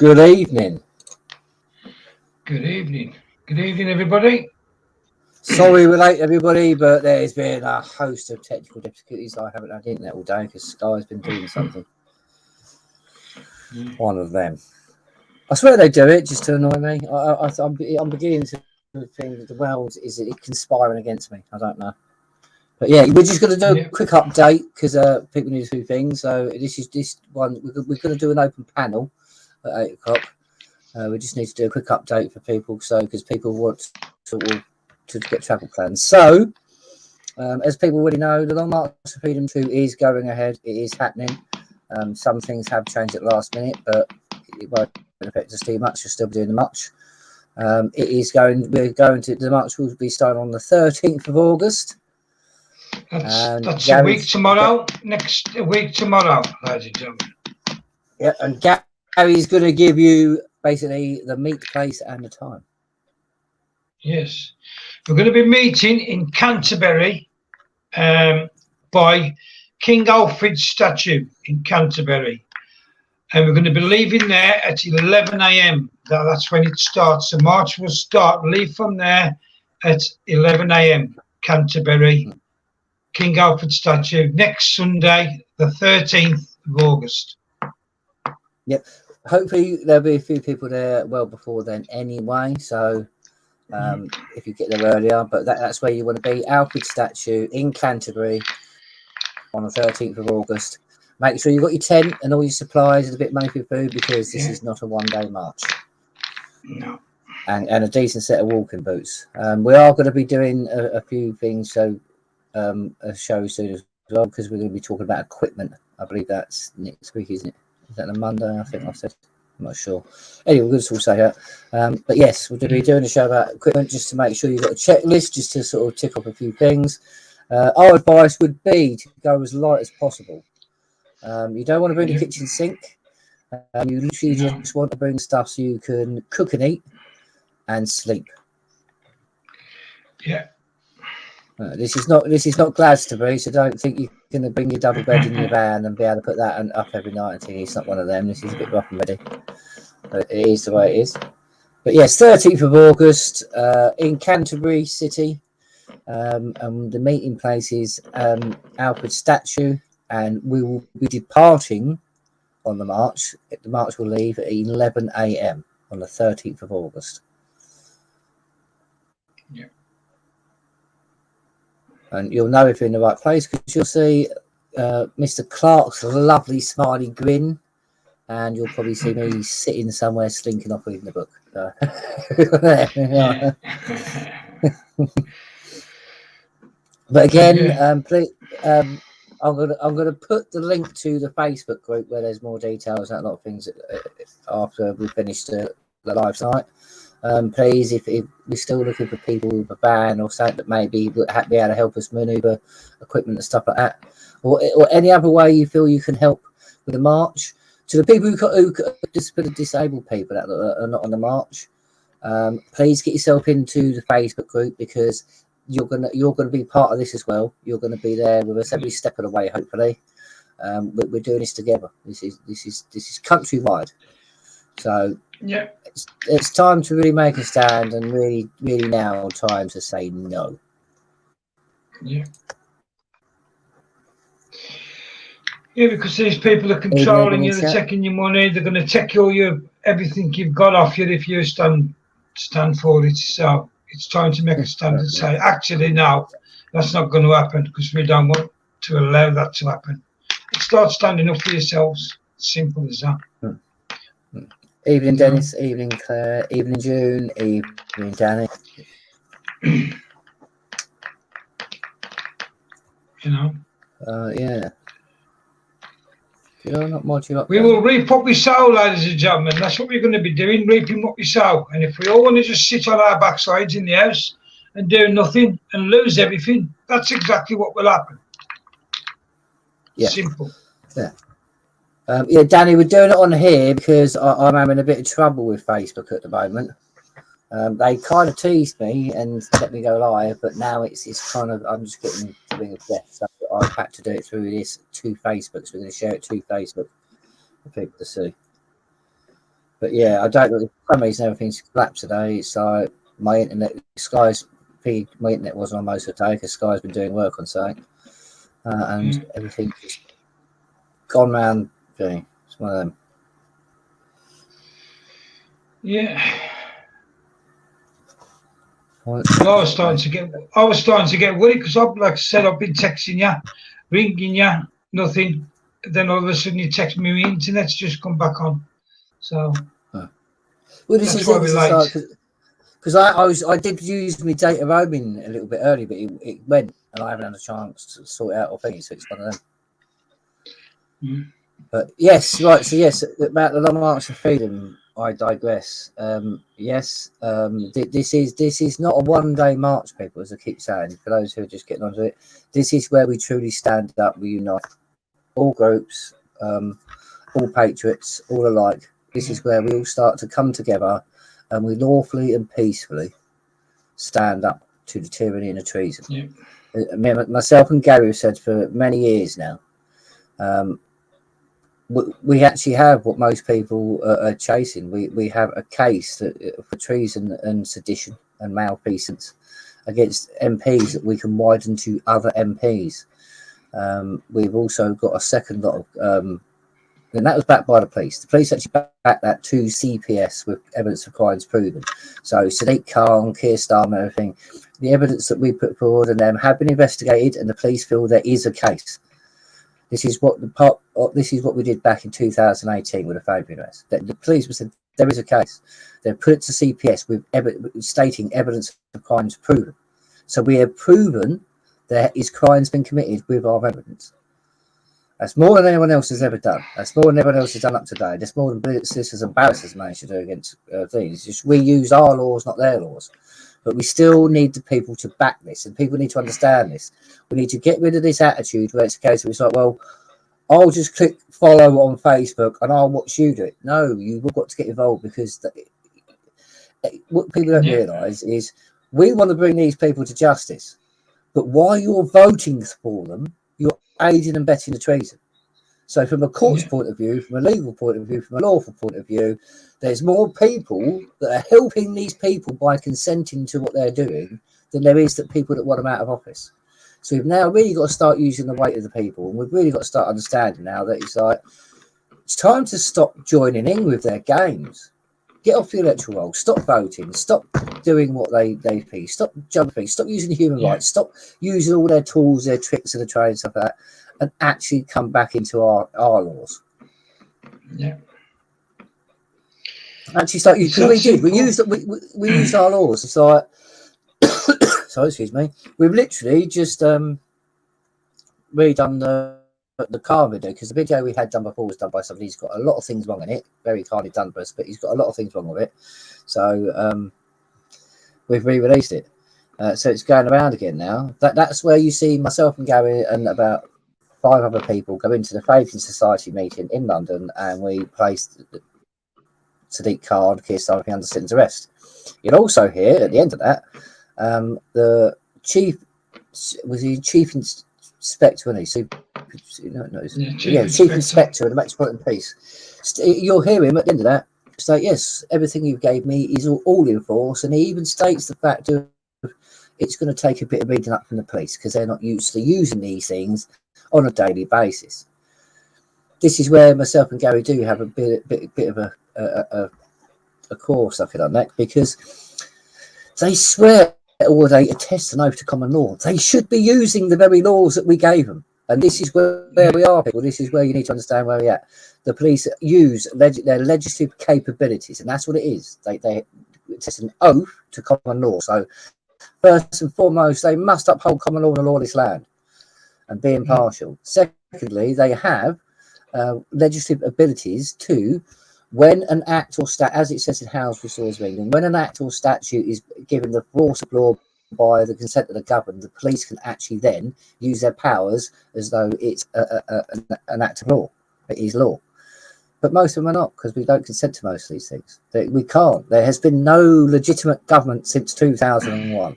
Good evening. Good evening. Good evening, everybody. Sorry we're late, everybody, but there's been a host of technical difficulties. I haven't had internet all day because Sky's been doing something. One of them. I swear they do it just to annoy me. I'm beginning to think that the world is conspiring against me. I don't know. But yeah, we're just going to do a quick update because people need to do things. So this one, we're going to do an open panel at 8 o'clock. We just need to do a quick update for people, because people want to get travel plans. So, as people already know, the Long March to Freedom 2 is going ahead. It is happening. Some things have changed at last minute, but it won't affect us too much. We'll still be doing the march. It is going. The march will be starting on the 13th of August. That's a week tomorrow. Next week tomorrow, ladies and gentlemen. Yeah, and Gary's going to give you basically the meet place and the time. Yes, we're going to be meeting in Canterbury by King Alfred's statue in Canterbury, and we're going to be leaving there at 11 a.m. That's when it starts. The march will leave from there at 11 a.m. Canterbury, King Alfred statue, next Sunday, the 13th of August. Yep. Hopefully there'll be a few people there well before then anyway. So if you get there earlier, but that's where you want to be. Alfred statue in Canterbury on the 13th of August. Make sure you've got your tent and all your supplies and a bit of money for your food, because this is not a one-day march. No. And a decent set of walking boots. We are going to be doing a few things, so a show soon as well, because we're going to be talking about equipment. I believe that's next week, isn't it? Is that on Monday? I think I said. I'm not sure. Anyway, we're going to say that. But yes, we're going to be doing a show about equipment just to make sure you've got a checklist, just to sort of tick off a few things. Our advice would be to go as light as possible. You don't want to bring a kitchen sink. You literally just want to bring stuff so you can cook and eat and sleep. Yeah. This is not Glastonbury, so don't think you're going to bring your double bed in your van and be able to put that up every night. It's not one of them. This is a bit rough and ready, but it is the way it is. But yes, 13th of August in Canterbury City, and the meeting place is Alfred statue, and we will be departing on the march. The march will leave at 11 a.m. on the 13th of August. Yeah. And you'll know if you're in the right place, because you'll see Mr. Clark's lovely smiley grin, and you'll probably see me sitting somewhere slinking off reading the book. But again, please, I'm gonna put the link to the Facebook group where there's more details and a lot of things after we finish the live site. Please, if we're still looking for people with a van or something that maybe would be able to help us maneuver equipment and stuff like that, or any other way you feel you can help with the march. To the people who just for the disabled people that are not on the march, please get yourself into the Facebook group, because you're gonna be part of this as well. You're gonna be there with us every step of the way. Hopefully, we're doing this together. This is countrywide. So yeah, it's time to really make a stand, and really now time to say no. Yeah. Yeah, because these people are controlling you, they're taking your money, they're going to take everything you've got off you if you stand for it. So it's time to make a stand and say, actually, no, that's not going to happen, because we don't want to allow that to happen. Start standing up for yourselves. Simple as that. Evening, Dennis. Evening, Claire. Evening, June. Evening, Danny. Yeah. Not much up. We will reap what we sow, ladies and gentlemen. That's what we're going to be doing, reaping what we sow. And if we all want to just sit on our backsides in the house and do nothing and lose everything, that's exactly what will happen. Yeah. Simple. Yeah. Danny, we're doing it on here because I'm having a bit of trouble with Facebook at the moment. They kind of teased me and let me go live, but now it's kind of, I'm just getting to ring of death. So I've had to do it through this to Facebook. So we're going to share it to Facebook for people to see. But yeah, I don't know. For some reason, everything's collapsed today. It's like my internet, my internet wasn't on most of the day because Sky's been doing work on something, and everything's just gone round. It's one of them. Yeah. Well, I was starting to get worried because, like I said, I've been texting you, ringing you, nothing. Then all of a sudden you text me, my internet's just come back on. So well, this that's why we're late. Because I did use my data roaming a little bit early, but it went, and I haven't had a chance to sort it out or things. So it's one of them. But yes, right. So yes, about the Long March of Freedom, I digress. Yes, this is not a one-day march, people, as I keep saying. For those who are just getting onto it, this is where we truly stand up, we unite, all groups, all patriots, all alike. This is where we all start to come together, and we lawfully and peacefully stand up to the tyranny and the treason. Yeah. Myself and Gary have said for many years now. We actually have what most people are chasing. We have a case for treason and sedition and malfeasance against MPs that we can widen to other MPs. We've also got a second lot of, and that was backed by the police. The police actually backed that to CPS with evidence of crimes proven. So Sadiq Khan, Keir Starmer, everything, the evidence that we put forward and them have been investigated, and the police feel there is a case. This is what we did back in 2018 with the Fabian arrest. The police said there is a case. They put it to CPS with stating evidence of crimes proven. So we have proven there is crimes been committed with our evidence. That's more than anyone else has ever done. That's more than everyone else has done up to date. That's more than sisters and barristers managed to do against things. It's just we use our laws, not their laws. But we still need the people to back this, and people need to understand this. We need to get rid of this attitude where it's a case where it's like, well, I'll just click follow on Facebook and I'll watch you do it. No, you've got to get involved, because what people don't realise is we want to bring these people to justice. But while you're voting for them, you're aiding and abetting the treason. So from a court's point of view, from a legal point of view, from a lawful point of view, there's more people that are helping these people by consenting to what they're doing than there is that people that want them out of office. So we've now really got to start using the weight of the people, and we've really got to start understanding now that it's time to stop joining in with their games. Get off the electoral roll, stop voting, stop doing what they please, stop jumping, stop using human rights, stop using all their tools, their tricks and the trade and stuff like that, and actually come back into our laws. Yeah. Actually start using, because we used our laws. It's like, sorry, excuse me. We've literally just redone the car video, because the video we had done before was done by somebody who's got a lot of things wrong in it. Very kindly done for us, but he's got a lot of things wrong with it. So we've re-released it. So it's going around again now. That's where you see myself and Gary and about 5 other people go into the Faith and Society meeting in London, and we placed Sadiq Khan, Keir Starmer under sentence arrest. You'll also hear at the end of that, the chief inspector, wasn't he? Chief Inspector of the Metropolitan Police. You'll hear him at the end of that state, yes, everything you gave me is all in force, and he even states the fact of it's going to take a bit of reading up from the police because they're not used to using these things on a daily basis. This is where myself and Gary do have a bit of a course I could on that, because they swear or they attest an oath to common law. They should be using the very laws that we gave them. And this is where we are, people. This is where you need to understand where we're at. The police use their legislative capabilities, and that's what it is. They attest an oath to common law. So first and foremost, they must uphold common law in a lawless land and be impartial. Secondly, they have legislative abilities to, when an act or statute, as it says in Howes Restores England, when an act or statute is given the force of law by the consent of the governed, the police can actually then use their powers as though it's an act of law. It is law. But most of them are not, because we don't consent to most of these things. We can't. There has been no legitimate government since 2001.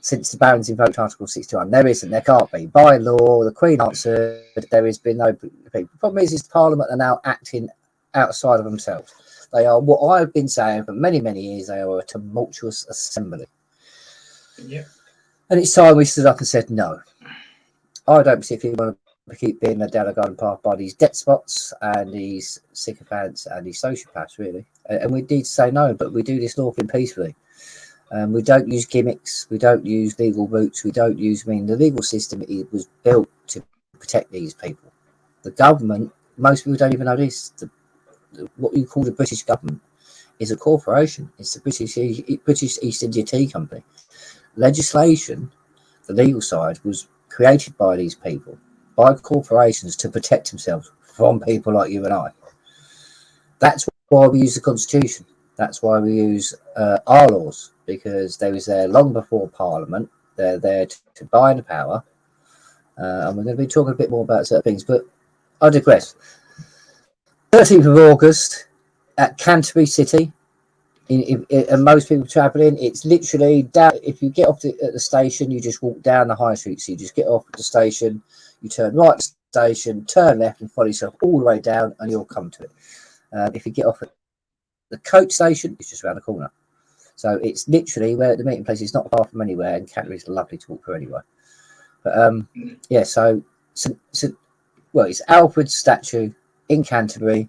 Since the Barons invoked Article 61. There isn't, there can't be. By law, the Queen answered, there has been no people. The problem is Parliament are now acting outside of themselves. They are what I've been saying for many, many years. They are a tumultuous assembly. Yeah. And it's time we stood up and said no. I don't particularly want to keep being led down a garden path by these despots and these sycophants and these sociopaths, really. And we need to say no, but we do this lawfully and peacefully. We don't use gimmicks. We don't use legal routes. We don't use, the legal system was built to protect these people. The government, most people don't even know this. What you call the British government is a corporation. It's the British East India Tea Company. Legislation, the legal side, was created by these people, by corporations, to protect themselves from people like you and I. That's why we use the Constitution. That's why we use our laws, because they was there long before Parliament. They're there to bind the power. And we're going to be talking a bit more about certain things, but I digress. 13th of August at Canterbury City, and most people travelling, it's literally down. If you get off at the station, you just walk down the high street. So you just get off at the station, you turn right at the station, turn left, and follow yourself all the way down, and you'll come to it. If you get off at the coach station, it's just around the corner. So it's literally where the meeting place is not far from anywhere, and Canterbury's lovely to walk through anyway. But yeah, so it's Alfred's statue in Canterbury,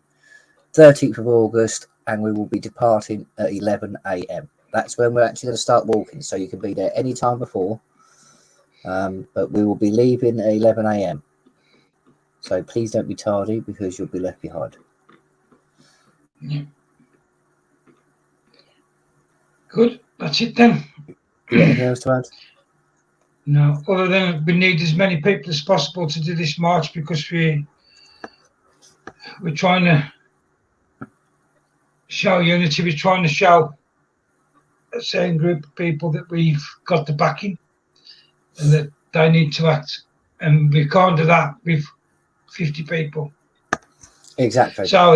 13th of August, and we will be departing at 11 a.m. That's when we're actually going to start walking, so you can be there any time before. But we will be leaving at 11 a.m. So please don't be tardy, because you'll be left behind. Yeah. Good. That's it then. You got anything else to add? No, other than we need as many people as possible to do this march, because we're trying to show unity. We're trying to show a certain group of people that we've got the backing and that they need to act. And we can't do that with 50 people. Exactly. So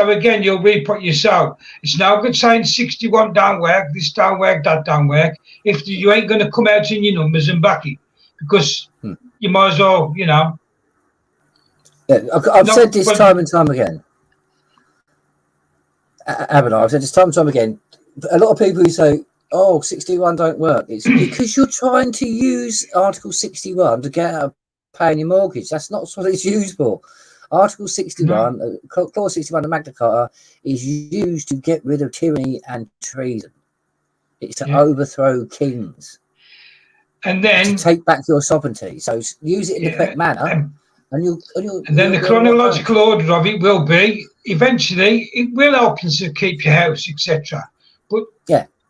again, you'll re-put yourself. It's no good saying 61 don't work, this don't work, that don't work, if you ain't going to come out in your numbers and back it, because you might as well, Yeah, I've said this time and time again. Haven't I? I've said this time and time again. A lot of people who say, 61 don't work. It's because you're trying to use Article 61 to get out of paying your mortgage. That's not what it's used for. Article 61, Clause 61 of Magna Carta is used to get rid of tyranny and treason. It's to overthrow kings. And then to take back your sovereignty. So use it in the correct manner. And then the chronological order of it will be, eventually, it will help you to keep your house, etc. But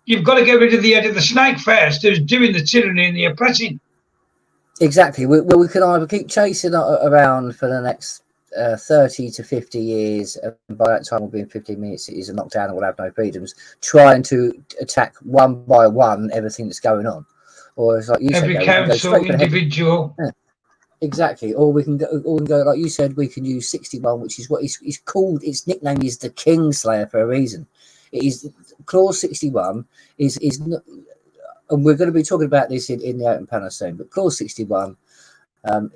you've got to get rid of the head of the snake first, who's doing the tyranny and the oppressing. Exactly. Well, we can either keep chasing around for the next 30 to 50 years, and by that time we'll be in 15 minutes cities and knocked down and we'll have no freedoms, trying to attack one by one everything that's going on. Or it's like you said, every council, individual. Yeah, exactly. Or we can go, like you said, we can use 61, which is what he's called. Its nickname is the Kingslayer for a reason. It is Clause 61 is not, and we're going to be talking about this in the open panel soon. But Clause 61,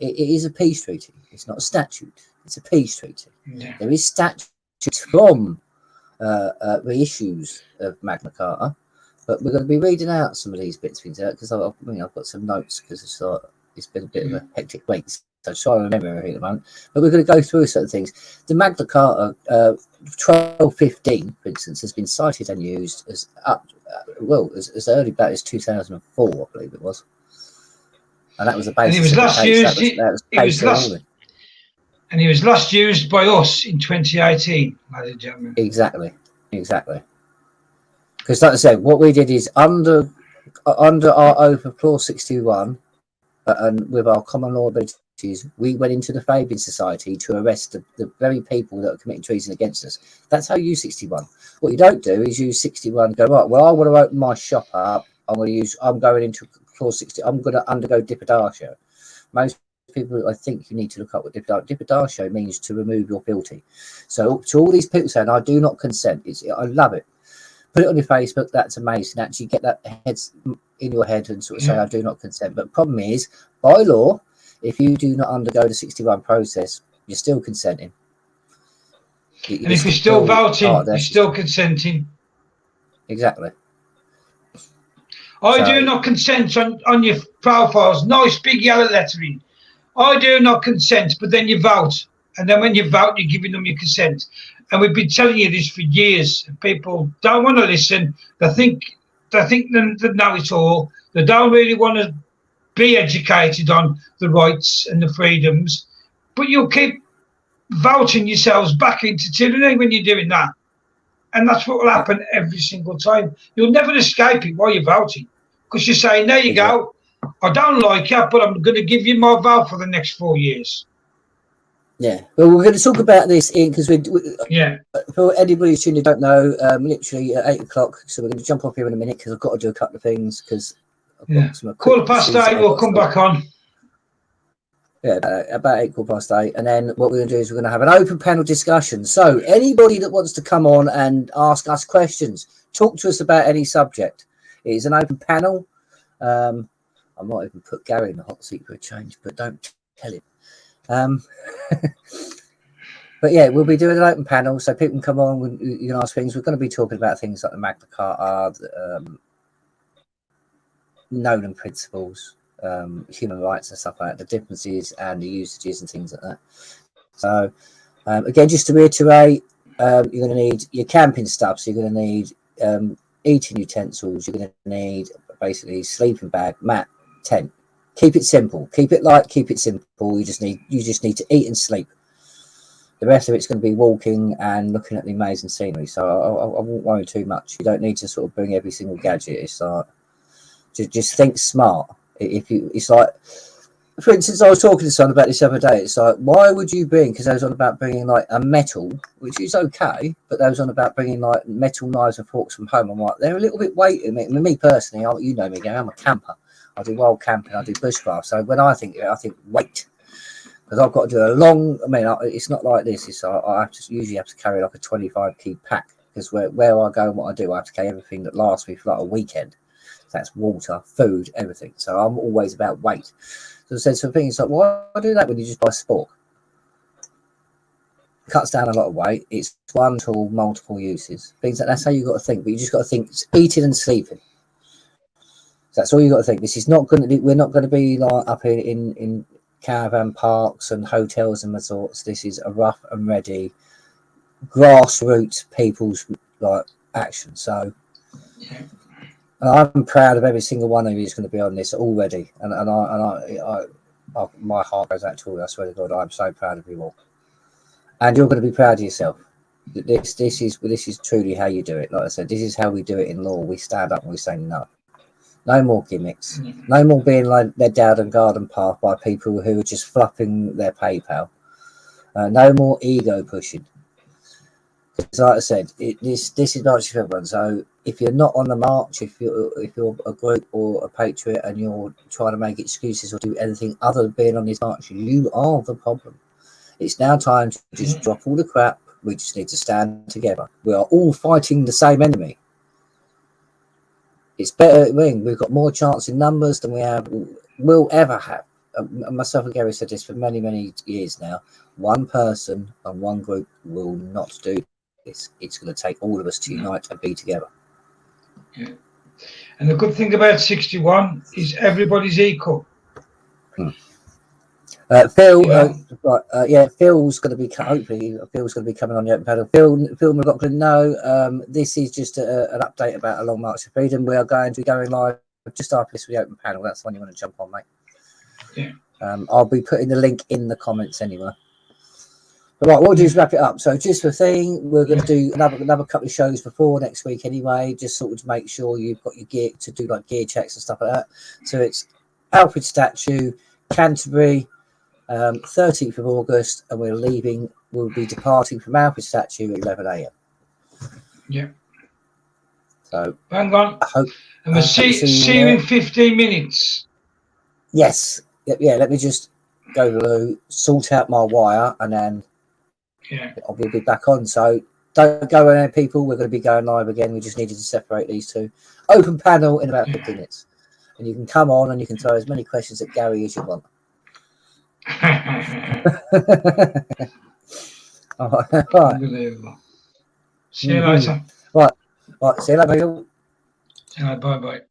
it is a peace treaty. It's not a statute. It's a peace treaty. Yeah. There is statutes from reissues of Magna Carta, but we're going to be reading out some of these bits of things because I've got some notes because it's been a bit of a hectic week. So try to remember everything at the moment. But we're going to go through certain things. The Magna Carta 1215, for instance, has been cited and used as early back as 2004, I believe it was. And that was the basis. And it was last used by us in 2018, ladies and gentlemen. Exactly. Because, like I said, what we did is under our oath of Clause 61, and with our common law abilities, we went into the Fabian Society to arrest the very people that are committing treason against us. That's how you use 61. What you don't do is use 61 and go, right, well, I want to open my shop up. I'm going into Clause 60. I'm going to undergo dipidatio. Most people, I think you need to look up what dipidatio means, to remove your fealty. So to all these people saying, I do not consent, I love it. Put it on your Facebook. That's amazing. Actually get that heads in your head and sort of say, I do not consent. But the problem is, by law, if you do not undergo the 61 process, you're still consenting. And if you're still voting, you're still consenting. Exactly. I do not consent on your profiles. Nice big yellow lettering. I do not consent, but then you vote. And then when you vote, you're giving them your consent. And we've been telling you this for years. People don't want to listen. They think they know it all. They don't really want to be educated on the rights and the freedoms. But you'll keep voting yourselves back into tyranny when you're doing that. And that's what will happen every single time. You'll never escape it while you're voting. Because you're saying, there you go, I don't like you, but I'm going to give you my vote for the next 4 years. Yeah. Well, we're going to talk about this, Ian, because for anybody who don't know, literally at 8 o'clock, so we're going to jump off here in a minute because I've got to do a couple of things. Because Quarter past 8, we'll come back on. Yeah, about 8:15, and then what we're going to do is we're going to have an open panel discussion. So anybody that wants to come on and ask us questions, talk to us about any subject. It is an open panel. I might even put Gary in the hot seat for a change, but don't tell him. But yeah, we'll be doing an open panel, so people can come on. You can ask things. We're going to be talking about things like the Magna Carta, Nolan principles, human rights and stuff like that, the differences and the usages and things like that. So again, just to reiterate, you're going to need your camping stuff. So you're going to need eating utensils. You're going to need basically sleeping bag, mat, tent. Keep it simple. Keep it light. Keep it simple. You just need to eat and sleep. The rest of it's going to be walking and looking at the amazing scenery. So I won't worry too much. You don't need to sort of bring every single gadget. It's like just think smart. It's like, for instance, I was talking to someone about this the other day. It's like, why would you bring? Because they was on about bringing like a metal, which is okay, but they was on about bringing like metal knives and forks from home. I'm like, they're a little bit weighty. Me personally, you know me, I'm a camper. I do wild camping. I do bushcraft. So when I think weight. Because I've got to do a long. I mean, it's not like this. It's I usually have to carry like a 25 key pack because where I go and what I do, I have to carry everything that lasts me for like a weekend. So that's water, food, everything. So I'm always about weight. So I said some things like, why do that when you just buy sport? It cuts down a lot of weight. It's one tool, multiple uses. Things like that's how you got to think. But you just got to think it's eating and sleeping. So that's all you got to think. This is not going to be. We're not going to be like up in caravan parks and hotels and resorts. This is a rough and ready grassroots people's like action. So I'm proud of every single one of you who's going to be on this already, and I my heart goes out to all. I swear to God, I'm so proud of you all, and you're going to be proud of yourself. This is truly how you do it. Like I said, this is how we do it in law. We stand up and we say no. No more gimmicks. No more being like led down a garden path by people who are just fluffing their PayPal. No more ego pushing. Because like I said, this is not just for everyone. So if you're not on the march, if you're a group or a patriot and you're trying to make excuses or do anything other than being on this march, you are the problem. It's now time to just drop all the crap. We just need to stand together. We are all fighting the same enemy. It's better. We've got more chance in numbers than will ever have. Myself and Gary said this for many, many years now. One person and one group will not do this. It's going to take all of us to unite and be together. Yeah. And the good thing about 61 is everybody's equal. Phil, Phil's going to be hopefully Phil's going to be coming on the open panel. Phil McLaughlin, no, this is just an update about a long march to freedom. We are going to be going live just after this with the open panel. That's the one you want to jump on, mate. Yeah. I'll be putting the link in the comments anyway. But right, what we'll do is wrap it up. So just for thing, we're going to do another couple of shows before next week anyway, just sort of to make sure you've got your gear to do like gear checks and stuff like that. So it's Alfred statue, Canterbury. 13th of August, and we'll be departing from Alfred statue at 11 a.m. Yeah. So hang on. I hope, and we'll see you in 15 minutes. Yes. Yeah, let me just go to sort out my wire and then we'll be back on. So don't go anywhere, people. We're going to be going live again. We just needed to separate these two. Open panel in about 15 minutes. And you can come on and you can throw as many questions at Gary as you want. All right. Unbelievable. See you later. Right. See you later, people. Bye bye.